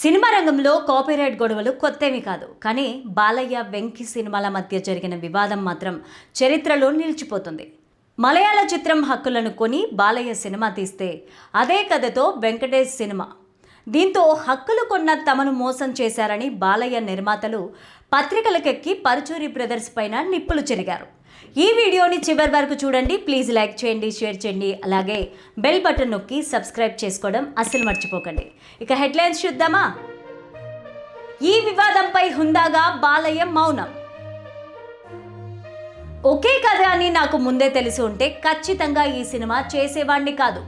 Cinema రంగంలో copyright గొడవలు కొత్తేమీ కాదు. కానీ బాలయ్య, వెంకీ సినిమాల మధ్య జరిగిన వివాదం మాత్రం చరిత్రలో నిలిచిపోతుంది. మలయాళ చిత్రం హక్కులను కొని బాలయ్య సినిమా తీస్తే అదే కథతో వెంకటేష్ సినిమా. దీంతో హక్కులు కొన్న తమను మోసం చేశారని బాలయ్య నిర్మాతలు పత్రికలకెక్కి పరుచూరి బ్రదర్స్ పైన నిప్పులు చెరిగారు. ఈ వీడియోని చివరి వరకు చూడండి. ప్లీజ్ లైక్ చేయండి, షేర్ చేయండి, అలాగే బెల్ బటన్ నొక్కి సబ్స్క్రైబ్ చేసుకోవడం అస్సలు మర్చిపోకండి. ఇక హెడ్లైన్స్ చూద్దామా. ఈ వివాదంపై హుందాగా బాలయ్య మౌనం. ఒకే కథ అని నాకు ముందే తెలిసి ఉంటే ఖచ్చితంగా ఈ సినిమా చేసేవాణ్ణి కాదు.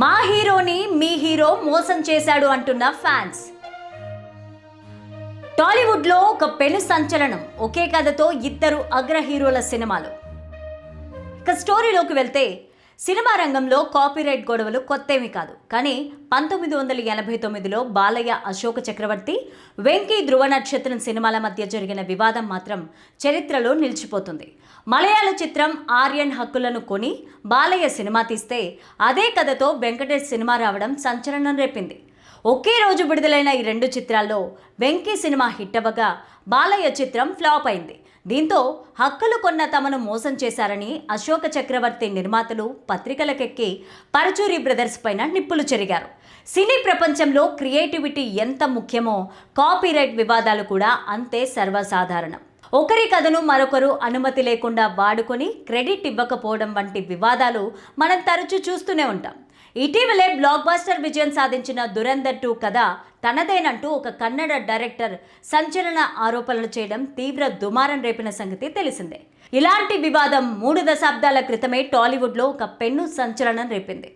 మా హీరోని మీ హీరో మోసం చేశాడు అంటున్న ఫ్యాన్స్. టాలీవుడ్లో ఒక పెను సంచలనం, ఒకే కథతో ఇద్దరు అగ్ర హీరోల సినిమాలు. ఇక స్టోరీలోకి వెళ్తే సినిమా రంగంలో కాపీరైట్ గొడవలు కొత్తేమీ కాదు. కానీ 1989లో బాలయ్య, అశోక చక్రవర్తి, వెంకీ, ధృవ నక్షత్రం సినిమాల మధ్య జరిగిన వివాదం మాత్రం చరిత్రలో నిలిచిపోతుంది. మలయాళ చిత్రం ఆర్యన్ హక్కులను కొని బాలయ్య సినిమా తీస్తే అదే కథతో వెంకటేష్ సినిమా రావడం సంచలనం రేపింది. ఒకే రోజు విడుదలైన ఈ రెండు చిత్రాల్లో వెంకీ సినిమా హిట్ అవ్వగా బాలయ్య చిత్రం ఫ్లాప్ అయింది. దీంతో హక్కులు కొన్న తమను మోసం చేశారని అశోక చక్రవర్తి నిర్మాతలు పత్రికలకెక్కి పరుచూరి బ్రదర్స్ పైన నిప్పులు చెరిగారు. సినీ ప్రపంచంలో క్రియేటివిటీ ఎంత ముఖ్యమో కాపీరైట్ వివాదాలు కూడా అంతే సర్వసాధారణం. ఒకరి కథను మరొకరు అనుమతి లేకుండా వాడుకొని క్రెడిట్ ఇవ్వకపోవడం వంటి వివాదాలు మనం తరచూ చూస్తూనే ఉంటాం. ఇటీవలే బ్లాక్ బస్టర్ విజయం సాధించిన దురంధర్ 2 కథ తనదేనంటూ ఒక కన్నడ డైరెక్టర్ సంచలన ఆరోపణలు చేయడం తీవ్ర దుమారం రేపిన సంగతి తెలిసిందే. ఇలాంటి వివాదం 3 దశాబ్దాల క్రితమే టాలీవుడ్లో ఒక పెను సంచలనం రేపింది.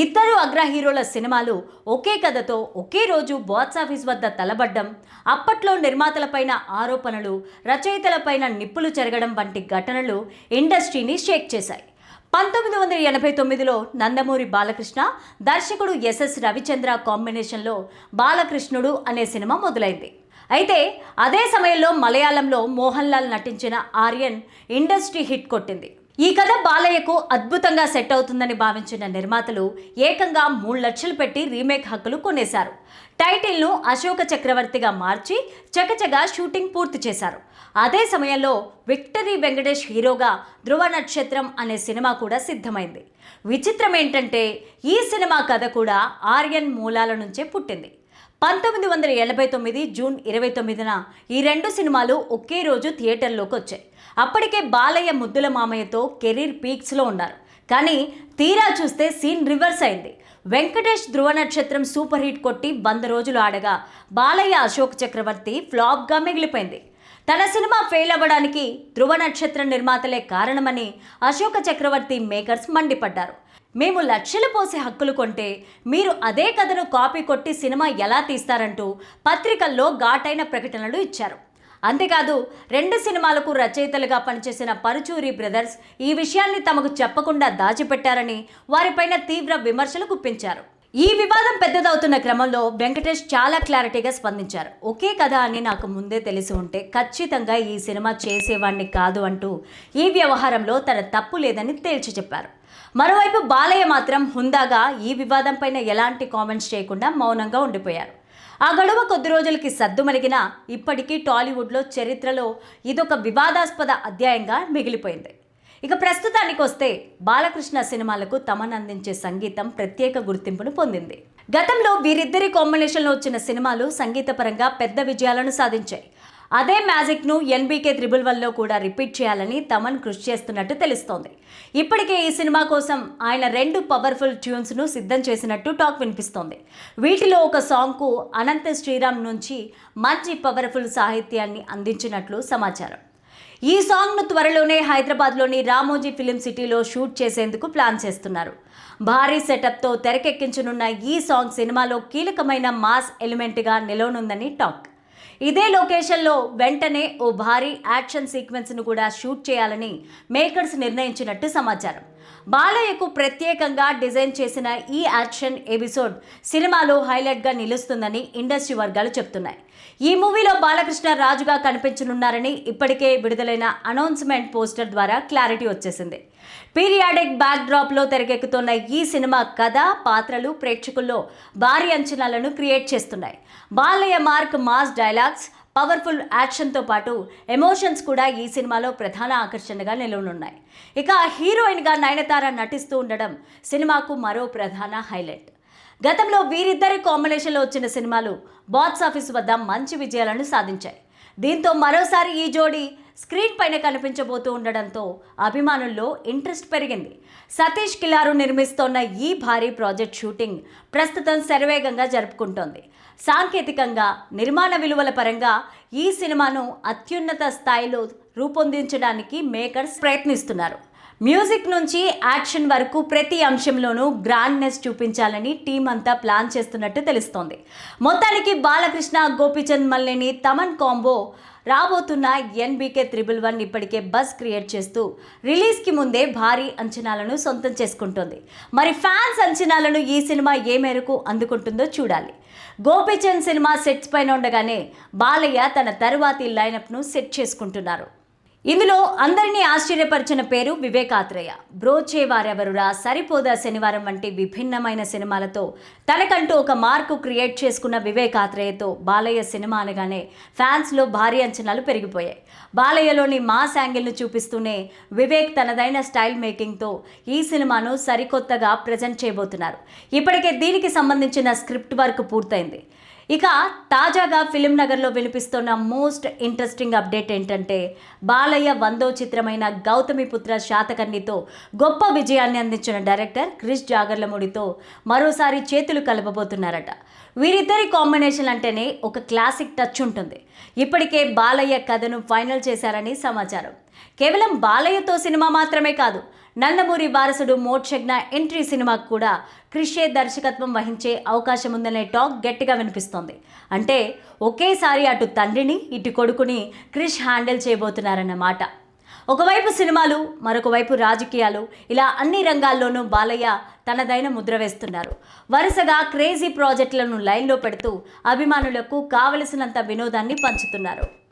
ఇద్దరు అగ్ర హీరోల సినిమాలు ఒకే కథతో ఒకే రోజు బాక్సాఫీస్ వద్ద తలబడ్డం, అప్పట్లో నిర్మాతలపైన ఆరోపణలు, రచయితలపైన నిప్పులు చెరగడం వంటి ఘటనలు ఇండస్ట్రీని షేక్ చేశాయి. 1989లో నందమూరి బాలకృష్ణ, దర్శకుడు ఎస్ఎస్ రవిచంద్ర కాంబినేషన్లో బాలకృష్ణుడు అనే సినిమా మొదలైంది. అయితే అదే సమయంలో మలయాళంలో మోహన్ లాల్ నటించిన ఆర్యన్ ఇండస్ట్రీ హిట్ కొట్టింది. ఈ కథ బాలయ్యకు అద్భుతంగా సెట్ అవుతుందని భావించిన నిర్మాతలు ఏకంగా 3 లక్షలు పెట్టి రీమేక్ హక్కులు కొనేశారు. టైటిల్ను అశోక చక్రవర్తిగా మార్చి చకచగా షూటింగ్ పూర్తి చేశారు. అదే సమయంలో విక్టరీ వెంకటేష్ హీరోగా ధృవ నక్షత్రం అనే సినిమా కూడా సిద్ధమైంది. విచిత్రం ఏంటంటే ఈ సినిమా కథ కూడా ఆర్యన్ మూలాల నుంచే పుట్టింది. 1989 జూన్ 29న ఈ రెండు సినిమాలు ఒకే రోజు థియేటర్లోకి వచ్చాయి. అప్పటికే బాలయ్య ముద్దుల మామయ్యతో కెరీర్ పీక్స్లో ఉన్నారు. కానీ తీరా చూస్తే సీన్ రివర్స్ అయింది. వెంకటేష్ ధృవ నక్షత్రం సూపర్ హిట్ కొట్టి 100 రోజులు ఆడగా బాలయ్య, అశోక్ చక్రవర్తి ఫ్లాప్గా మిగిలిపోయింది. తన సినిమా ఫెయిల్ అవ్వడానికి ధృవ నక్షత్రం నిర్మాతలే కారణమని అశోక చక్రవర్తి మేకర్స్ మండిపడ్డారు. మేము లక్షలు పోసి హక్కులు కొంటే మీరు అదే కథను కాపీ కొట్టి సినిమా ఎలా తీస్తారంటూ పత్రికల్లో ఘాటైన ప్రకటనలు ఇచ్చారు. అంతేకాదు, 2 సినిమాలకు రచయితలుగా పనిచేసిన పరుచూరి బ్రదర్స్ ఈ విషయాన్ని తమకు చెప్పకుండా దాచిపెట్టారని వారిపైన తీవ్ర విమర్శలు గుప్పించారు. ఈ వివాదం పెద్దదవుతున్న క్రమంలో వెంకటేష్ చాలా క్లారిటీగా స్పందించారు. ఒకే కథ అని నాకు ముందే తెలిసి ఉంటే ఖచ్చితంగా ఈ సినిమా చేసేవాణ్ణి కాదు అంటూ ఈ వ్యవహారంలో తన తప్పు లేదని తేల్చి చెప్పారు. మరోవైపు బాలయ్య మాత్రం హుందాగా ఈ వివాదంపైన ఎలాంటి కామెంట్స్ చేయకుండా మౌనంగా ఉండిపోయారు. ఆ గడువ కొద్ది రోజులకి సద్దుమణిగినా ఇప్పటికీ టాలీవుడ్లో చరిత్రలో ఇదొక వివాదాస్పద అధ్యాయంగా మిగిలిపోయింది. ఇక ప్రస్తుతానికి వస్తే బాలకృష్ణ సినిమాలకు తమనందించే సంగీతం ప్రత్యేక గుర్తింపును పొందింది. గతంలో వీరిద్దరి కాంబినేషన్లో వచ్చిన సినిమాలు సంగీతపరంగా పెద్ద విజయాలను సాధించాయి. అదే మ్యాజిక్ను NBK 111లో కూడా రిపీట్ చేయాలని తమన్ కృషి చేస్తున్నట్టు తెలుస్తోంది. ఇప్పటికే ఈ సినిమా కోసం ఆయన 2 పవర్ఫుల్ ట్యూన్స్ను సిద్ధం చేసినట్టు టాక్ వినిపిస్తోంది. వీటిలో ఒక సాంగ్కు అనంత శ్రీరామ్ నుంచి మంచి పవర్ఫుల్ సాహిత్యాన్ని అందించినట్లు సమాచారం. ఈ సాంగ్ను త్వరలోనే హైదరాబాద్లోని రామోజీ ఫిలిం సిటీలో షూట్ చేసేందుకు ప్లాన్ చేస్తున్నారు. భారీ సెటప్తో తెరకెక్కించనున్న ఈ సాంగ్ సినిమాలో కీలకమైన మాస్ ఎలిమెంట్గా నిలవనుందని టాక్. ఇదే లొకేషన్లో వెంటనే ఓ భారీ యాక్షన్ సీక్వెన్స్ను కూడా షూట్ చేయాలని మేకర్స్ నిర్ణయించినట్టు సమాచారం. బాలయ్యకు ప్రత్యేకంగా డిజైన్ చేసిన ఈ యాక్షన్ ఎపిసోడ్ సినిమాలో హైలైట్గా నిలుస్తుందని ఇండస్ట్రీ వర్గాలు చెప్తున్నాయి. ఈ మూవీలో బాలకృష్ణ రాజుగా కనిపించనున్నారని ఇప్పటికే విడుదలైన అనౌన్స్మెంట్ పోస్టర్ ద్వారా క్లారిటీ వచ్చేసింది. పీరియాడిక్ బ్యాక్ డ్రాప్లో తెరకెక్కుతున్న ఈ సినిమా కథ, పాత్రలు ప్రేక్షకుల్లో భారీ అంచనాలను క్రియేట్ చేస్తున్నాయి. Balayya mark mass dialogues, powerful యాక్షన్తో పాటు ఎమోషన్స్ కూడా ఈ సినిమాలో ప్రధాన ఆకర్షణగా నిలవనున్నాయి. ఇక హీరోయిన్గా నయనతార నటిస్తూ ఉండడం సినిమాకు మరో ప్రధాన హైలైట్. గతంలో వీరిద్దరి కాంబినేషన్లో వచ్చిన సినిమాలు బాక్సాఫీస్ వద్ద మంచి విజయాలను సాధించాయి. దీంతో మరోసారి ఈ జోడీ స్క్రీన్ పైన కనిపించబోతూ ఉండడంతో అభిమానుల్లో ఇంట్రెస్ట్ పెరిగింది. సతీష్ కిలారు నిర్మిస్తోన్న ఈ భారీ ప్రాజెక్ట్ షూటింగ్ ప్రస్తుతం శరవేగంగా జరుపుకుంటోంది. సాంకేతికంగా, నిర్మాణ విలువల పరంగా ఈ సినిమాను అత్యున్నత స్థాయిలో రూపొందించడానికి మేకర్స్ ప్రయత్నిస్తున్నారు. మ్యూజిక్ నుంచి యాక్షన్ వరకు ప్రతి అంశంలోనూ గ్రాండ్నెస్ చూపించాలని టీం అంతా ప్లాన్ చేస్తున్నట్టు తెలుస్తోంది. మొత్తానికి బాలకృష్ణ, గోపీచంద్ మల్లేని తమన్ కాంబో రాబోతున్న NBK 111 ఇప్పటికే బజ్ క్రియేట్ చేస్తూ రిలీజ్కి ముందే భారీ అంచనాలను సొంతం చేసుకుంటోంది. మరి ఫ్యాన్స్ అంచనాలను ఈ సినిమా ఏ మేరకు అందుకుంటుందో చూడాలి. గోపీచంద్ సినిమా సెట్స్ పైన ఉండగానే బాలయ్య తన తరువాతి లైనప్ను సెట్ చేసుకుంటున్నారు. ఇందులో అందరినీ ఆశ్చర్యపరిచిన పేరు వివేక్ ఆత్రేయ. బ్రోచే వారెవరురా, సరిపోదా శనివారం వంటి విభిన్నమైన సినిమాలతో తనకంటూ ఒక మార్కు క్రియేట్ చేసుకున్న వివేక్ ఆత్రేయతో బాలయ్య సినిమా అనగానే ఫ్యాన్స్లో భారీ అంచనాలు పెరిగిపోయాయి. బాలయ్యలోని మాస్ యాంగిల్ను చూపిస్తూనే వివేక్ తనదైన స్టైల్ మేకింగ్తో ఈ సినిమాను సరికొత్తగా ప్రజెంట్ చేయబోతున్నారు. ఇప్పటికే దీనికి సంబంధించిన స్క్రిప్ట్ వర్క్ పూర్తయింది. ఇక తాజాగా ఫిలిం నగర్లో వినిపిస్తున్న మోస్ట్ ఇంట్రెస్టింగ్ అప్డేట్ ఏంటంటే, బాలయ్య 100వ చిత్రమైన గౌతమిపుత్ర శాతకర్ణితో గొప్ప విజయాన్ని అందించిన డైరెక్టర్ క్రిష్ జాగర్లమూడితో మరోసారి చేతులు కలపబోతున్నారట. వీరిద్దరి కాంబినేషన్ అంటేనే ఒక క్లాసిక్ టచ్ ఉంటుంది. ఇప్పటికే బాలయ్య కథను ఫైనల్ చేశారని సమాచారం. కేవలం బాలయ్యతో సినిమా మాత్రమే కాదు, నందమూరి వారసుడు మోక్షజ్ఞ ఎంట్రీ సినిమాకు కూడా క్రిషే దర్శకత్వం వహించే అవకాశం ఉందనే టాక్ గట్టిగా వినిపిస్తోంది. అంటే ఒకేసారి అటు తండ్రిని, ఇటు కొడుకుని క్రిష్ హ్యాండిల్ చేయబోతున్నారన్నమాట. ఒకవైపు సినిమాలు, మరొక వైపు రాజకీయాలు, ఇలా అన్ని రంగాల్లోనూ బాలయ్య తనదైన ముద్ర వేస్తున్నారు. వరుసగా క్రేజీ ప్రాజెక్టులను లైన్లో పెడుతూ అభిమానులకు కావలసినంత వినోదాన్ని పంచుతున్నారు.